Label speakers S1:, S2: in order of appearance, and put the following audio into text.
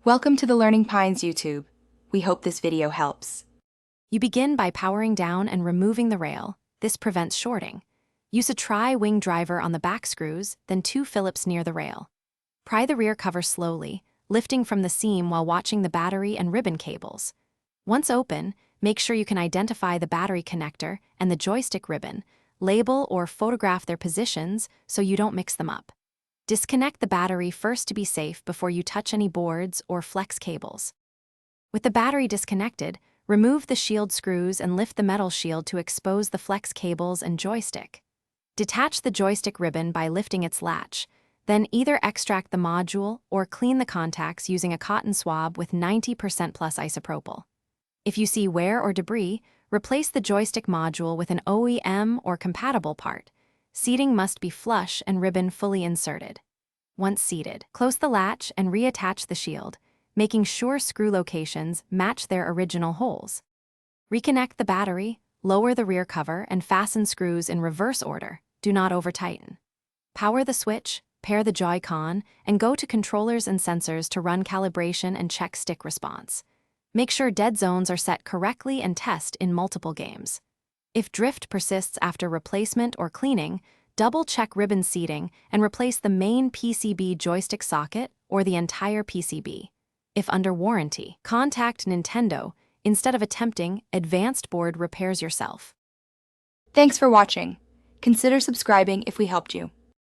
S1: Welcome to the Learning Pines YouTube. We hope this video helps.
S2: You begin by powering down and removing the rail. This prevents shorting. Use a tri-wing driver on the back screws, then 2 Phillips near the rail. Pry the rear cover slowly, lifting from the seam while watching the battery and ribbon cables. Once open, make sure you can identify the battery connector and the joystick ribbon, label or photograph their positions so you don't mix them up. Disconnect the battery first to be safe before you touch any boards or flex cables. With the battery disconnected, remove the shield screws and lift the metal shield to expose the flex cables and joystick. Detach the joystick ribbon by lifting its latch, then either extract the module or clean the contacts using a cotton swab with 90% plus isopropyl. If you see wear or debris, replace the joystick module with an OEM or compatible part. Seating must be flush and ribbon fully inserted. Once seated, close the latch and reattach the shield, making sure screw locations match their original holes. Reconnect the battery, lower the rear cover, and fasten screws in reverse order. Do not over-tighten. Power the Switch, pair the Joy-Con, and go to controllers and sensors to run calibration and check stick response. Make sure dead zones are set correctly and test in multiple games. If drift persists after replacement or cleaning, double-check ribbon seating and replace the main PCB joystick socket or the entire PCB. If under warranty, contact Nintendo instead of attempting advanced board repairs yourself.
S1: Thanks for watching. Consider subscribing if we helped you.